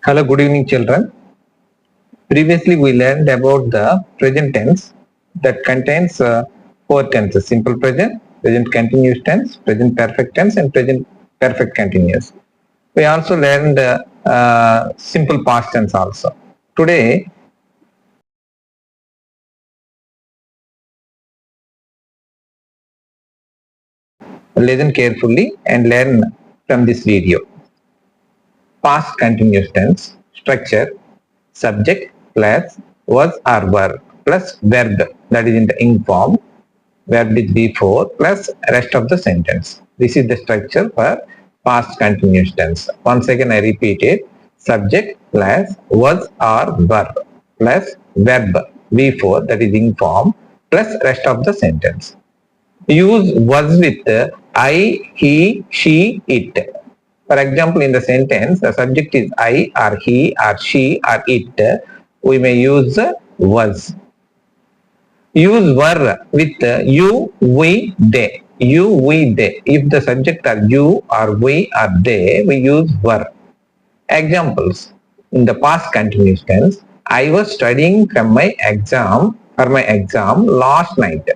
Hello, good evening, children. Previously, we learned about the present tense that contains four tenses: simple present, present continuous tense, present perfect tense, and present perfect continuous. We also learned simple past tense also. Today, listen carefully and learn from this video. Past continuous tense structure: subject plus was or were plus verb, that is in the ing form, verb is before plus rest of the sentence. This is the structure for past continuous tense. Once again I repeat it: subject plus was or were plus verb before, that is ing form, plus rest of the sentence. Use was with I, he, she, it. For example, in the sentence, the subject is I or he or she or it, we may use was. Use were with you, we, they. You, we, they. If the subject are you or we or they, we use were. Examples: in the past continuous tense, I was studying for my exam last night.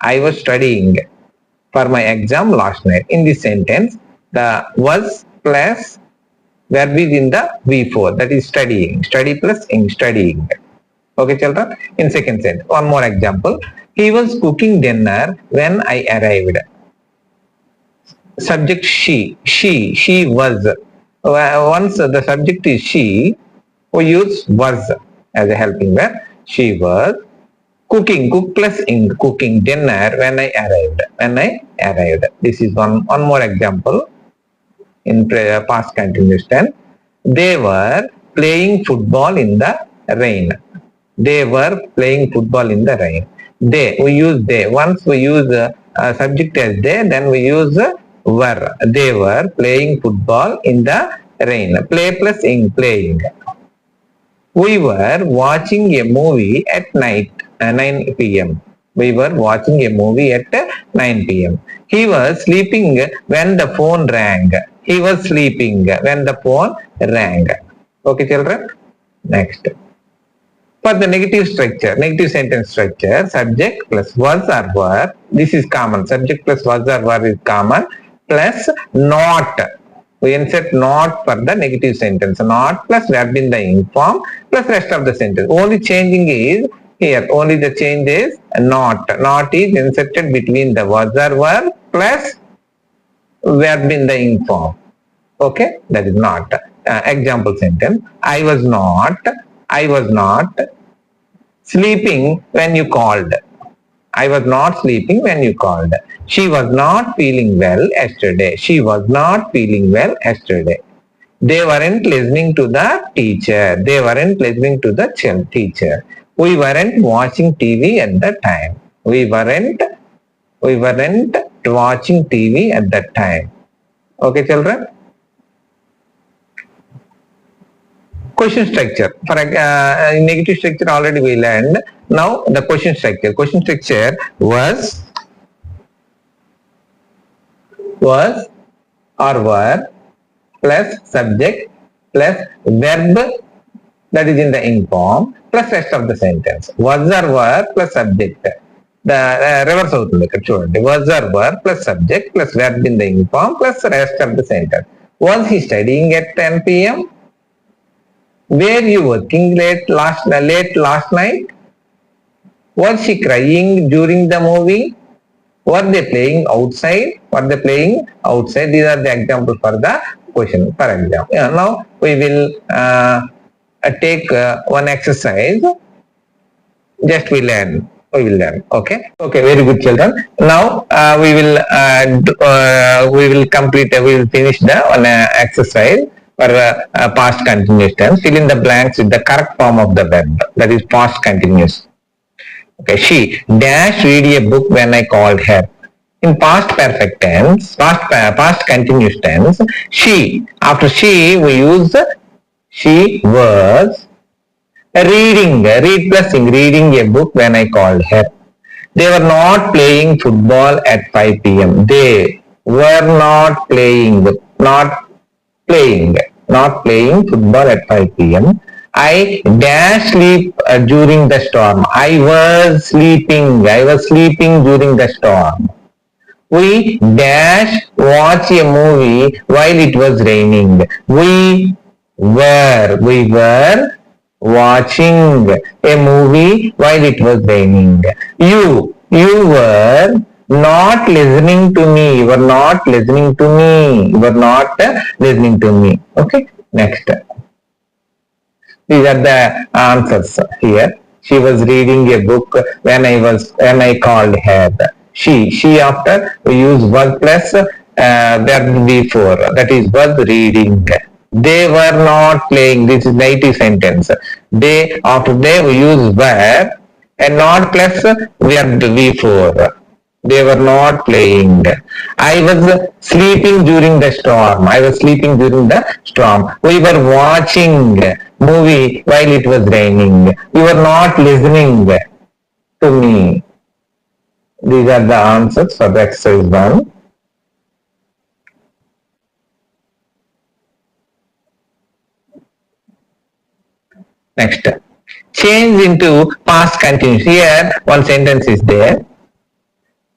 I was studying for my exam last night. In this sentence, the was plus verb is in the V4, that is studying. Study plus ing, studying. Okay, children. In second sentence, one more example. He was cooking dinner when I arrived. Subject she was. Once the subject is she, we use was as a helping verb. She was cooking, cook plus ing, cooking dinner when I arrived. This is one more example in past continuous tense. They were playing football in the rain. They were playing football in the rain. They, we use they. Once we use subject as they, then we use were. They were playing football in the rain. Play plus ing, playing. We were watching a movie at night, 9 p.m. We were watching a movie at 9 p.m. He was sleeping when the phone rang. He was sleeping when the phone rang. Okay, children? Next. For the negative structure, negative sentence structure, subject plus was or were, this is common. Subject plus was or were is common, plus not. We insert not for the negative sentence. Not plus verb in the ing form plus rest of the sentence. Only changing is here. Only the change is not. Not is inserted between the was or were plus verb in the ing form. Okay, that is not. Example sentence: I was not sleeping when you called. I was not sleeping when you called. She was not feeling well yesterday. She was not feeling well yesterday. They weren't listening to the teacher. They weren't listening to the teacher. We weren't watching TV at the time. We weren't watching TV at that time. Okay, children? Question structure. For negative structure already we learned. Now the question structure. Question structure was or were plus subject plus verb, that is in the ing form, plus rest of the sentence. Was or were plus subject. The reverse అవుతుంది ఇక్కడ చూడండి. Was or were plus subject plus verb in the ing form plus rest of the sentence. Was he studying at 10 p.m.? Were you working late last night? Was she crying during the movie? Were they playing outside? These are the examples for the question. For example, now we will take one exercise. Just we will learn. Okay. Very good, children. Now we will complete. We will finish the one exercise for past continuous tense. Fill in the blanks with the correct form of the verb. That is past continuous. Okay, she dash read a book when I called her. In past perfect tense, past continuous tense, she. After she, we use she was reading. Read plus ing, reading a book when I called her. They were not playing football at 5 p.m. They were not playing. not playing football at 5 p.m. I dash sleep during the storm. I was sleeping. I was sleeping during the storm. We dash watch a movie while it was raining. We were watching a movie while it was raining. You were not listening to me. You were not listening to me. You were not listening to me. Okay, next. These are the answers here. She was reading a book when I called her. She after we use was plus verb before, that is was reading. They were not playing. This is native sentence. They after they we use were and not plus verb before. They were not playing. I was sleeping during the storm. I was sleeping during the storm. We were watching movie while it was raining. You were not listening to me. These are the answers for the exercise 1. Next. Change into past continuous. Here one sentence is there.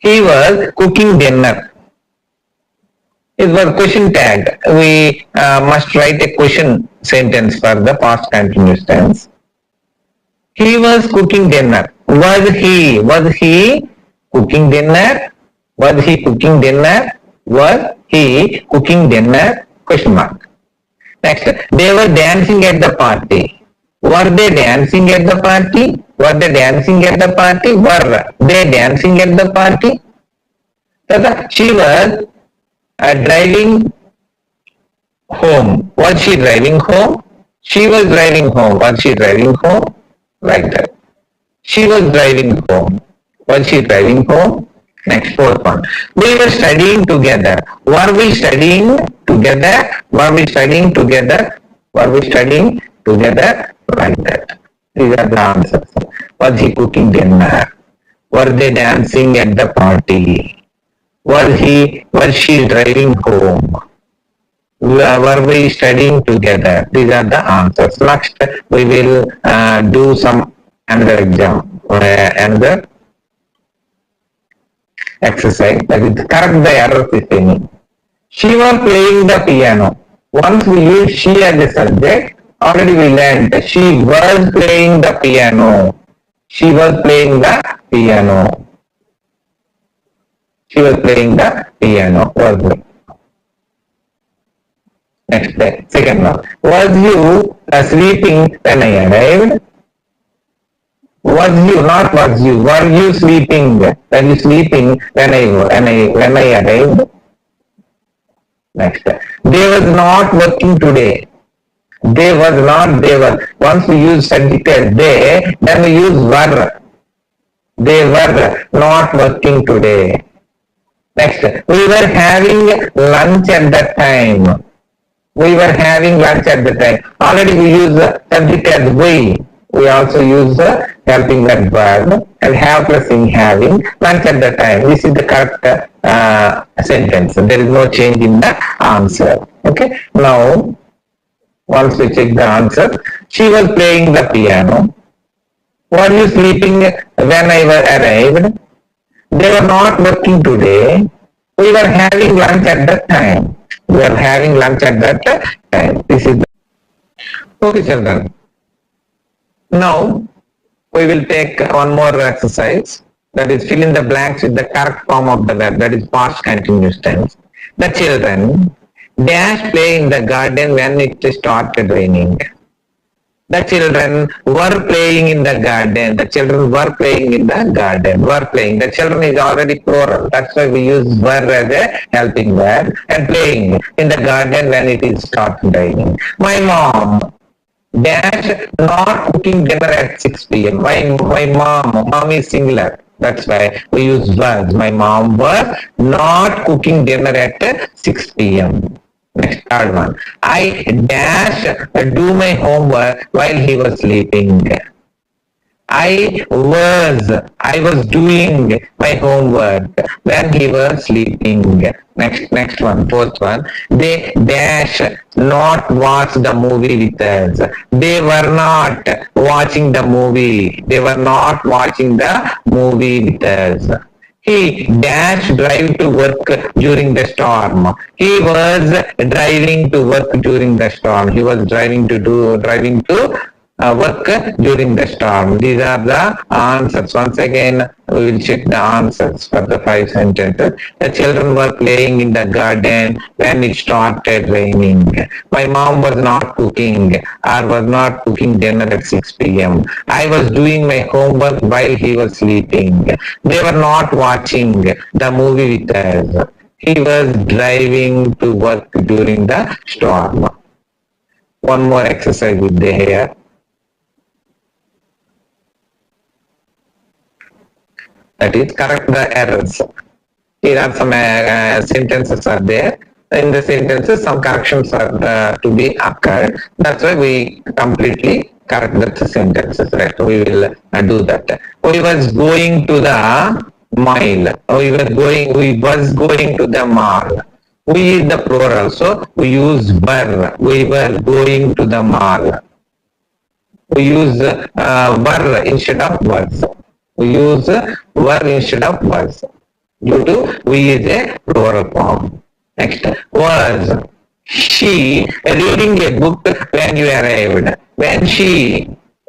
He was cooking dinner. It was question tag. We must write a question sentence for the past continuous tense. He was cooking dinner. Was he cooking dinner? Was he cooking dinner? Was he cooking dinner? Question mark. Next, they were dancing at the party. Were they dancing at the party? Were they dancing at the party? Were they dancing at the party? So she was driving home. Was she driving home? She was driving home. Was she driving home? Like that. She was driving home. Was she driving home? Next, fourth one. We were studying together. Were we studying together? Were we studying together? Were we studying together? Like that. These are the answers. Was he cooking dinner? Were they dancing at the party? Was she driving home? Were we studying together? These are the answers. Next, we will do another exam, another exercise. That is correct the errors if any. She was playing the piano. Once we use she as a subject, already we learned she was playing the piano. She was playing the piano. She was playing the piano. Next, second one. Was you sleeping when I arrived? Was you, not was you. Were you sleeping? Were you sleeping when I arrived? Next. They was not working today. They was not, they were. Once we use subject as they, then we use were. They were not working today. Next. We were having lunch at that time. We were having lunch at the time. Already we use the subject as we. We also use the helping verb and have plus in having lunch at the time. This is the correct sentence. There is no change in the answer. Okay. Now, once we check the answer, she was playing the piano. Were you sleeping when I arrived? They were not working today. We were having lunch at that time. We were having lunch at that time. This is the... Okay, children. Now, we will take one more exercise. That is fill in the blanks with the correct form of the verb. That is past continuous tense. The children dash play in the garden when it started raining. The children were playing in the garden. The children were playing in the garden. Were playing. The children is already plural. That's why we use were as a helping verb. And playing in the garden when it is started raining. My mom dash not cooking dinner at 6 p.m. My mom is singular. That's why we use was. My mom was not cooking dinner at 6 p.m. Next, third one. I dash do my homework while he was sleeping. I was doing my homework when he was sleeping. Next one, fourth one. They dash not watch the movie with us. They were not watching the movie. They were not watching the movie with us. He dashed drive to work during the storm. He was driving to work during the storm. He was driving to work during the storm. These are the answers. Once again, we will check the answers for the 5 sentences. The children were playing in the garden when it started raining. My mom was not cooking or was not cooking dinner at 6 p.m. I was doing my homework while he was sleeping. They were not watching the movie with us. He was driving to work during the storm. One more exercise with the hair. That is, correct the errors. Here are some sentences are there. In the sentences, some corrections are to be occurred. That's why we completely correct the sentences. Right? We will do that. We was going to the mile. We was going to the mall. We is the plural, so we use were. We were going to the mall. We use were instead of was. We use were instead of was. Due to we is a plural form. Next, was she reading a book when you arrived?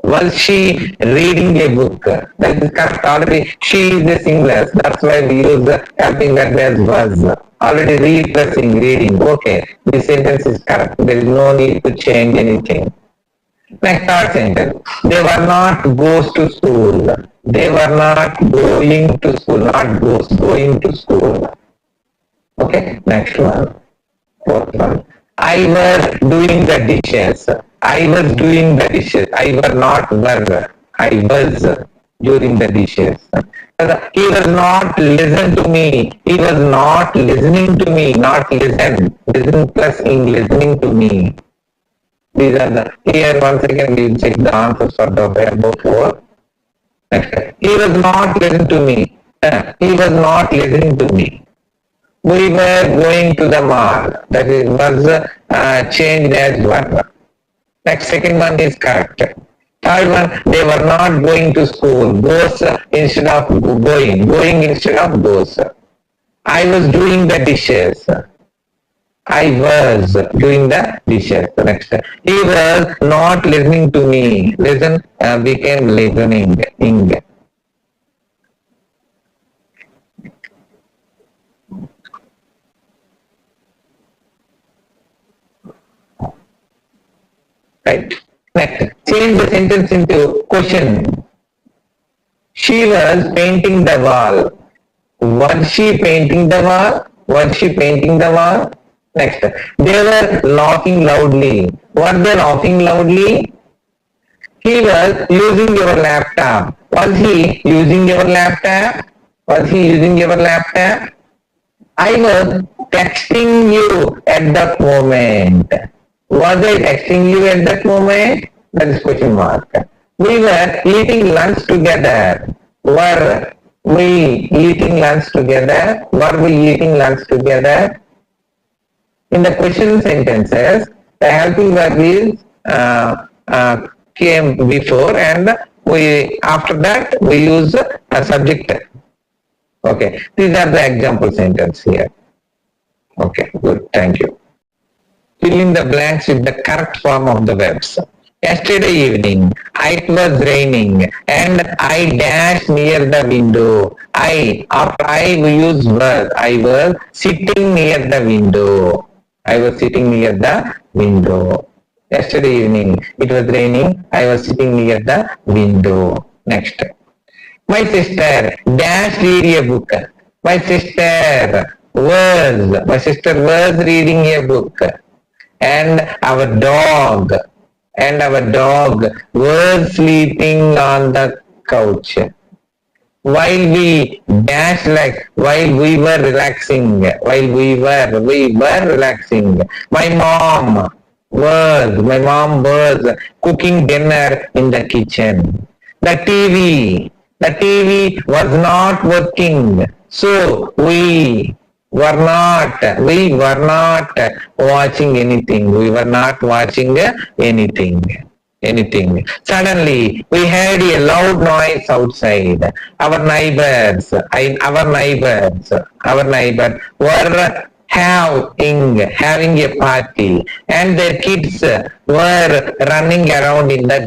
Was she reading a book? That is correct already. She is the singular. That's why we use helping verb as was. Already read plus reading. Okay, this sentence is correct. There is no need to change anything. Next, third sentence. They were not goes to school. They were not going to school. Not goes, going to school. Okay, next one. Fourth one. I was doing the dishes. I was doing the dishes. I was not were. I was during the dishes. He was not listen to me. He was not listening to me. Not listen. Listen plus in listening to me. These are the, here once again we will check the answers for the above four. He was not listening to me. He was not listening to me. We were going to the mall. That is was changed as were. Next, second one is correct. Third one, they were not going to school. Goes instead of going. Going instead of goes. I was doing the dishes. I was doing the dishes. Next, he was not listening to me. Listen became listening. Right. Next, change the sentence into question. She was painting the wall. Was she painting the wall? Was she painting the wall? Next, they were laughing loudly. Were they laughing loudly? He was using your laptop. Was he using your laptop? Was he using your laptop? I was texting you at that moment. Was I texting you at that moment? That is question mark. We were eating lunch together. Were we eating lunch together? Were we eating lunch together? In the question sentences, the helping verb is came before, and we after that we use a subject. Okay, these are the example sentence here. Okay, good, thank you. Fill in the blanks with the correct form of the verbs. Yesterday evening, it was raining and I dashed near the window. After I we use was. I was sitting near the window. I was sitting near the window. Yesterday evening, it was raining. I was sitting near the window. Next. My sister dashed read a book. My sister was reading a book. And our dog was sleeping on the couch. While we dashed while we were relaxing. My mom was cooking dinner in the kitchen. The TV was not working. So we were not watching anything. We were not watching anything. Suddenly, we heard a loud noise outside. Our neighbors were having a party, and their kids were running around in the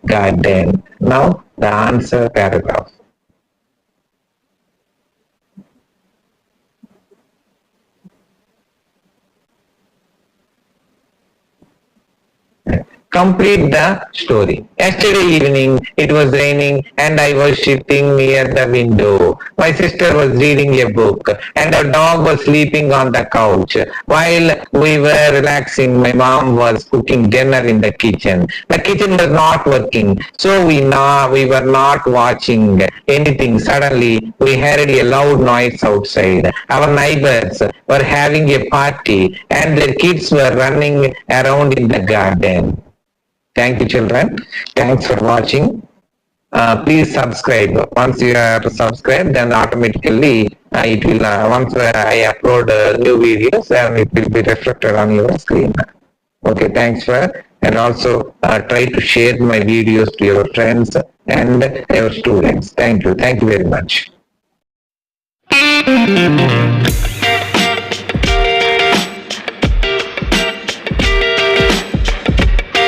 garden. Now, the answer paragraph. Complete the story. Yesterday evening, it was raining and I was sitting near the window. My sister was reading a book and our dog was sleeping on the couch. While we were relaxing, my mom was cooking dinner in the kitchen. The kitchen was not working, so we were not watching anything. Suddenly, we heard a loud noise outside. Our neighbors were having a party and their kids were running around in the garden. Thank you, children. Thanks for watching. Please subscribe. Once you are subscribed, then automatically it will, once I upload new videos, it will be reflected on your screen. Okay, thanks for, and also try to share my videos to your friends and your students. Thank you. Thank you very much.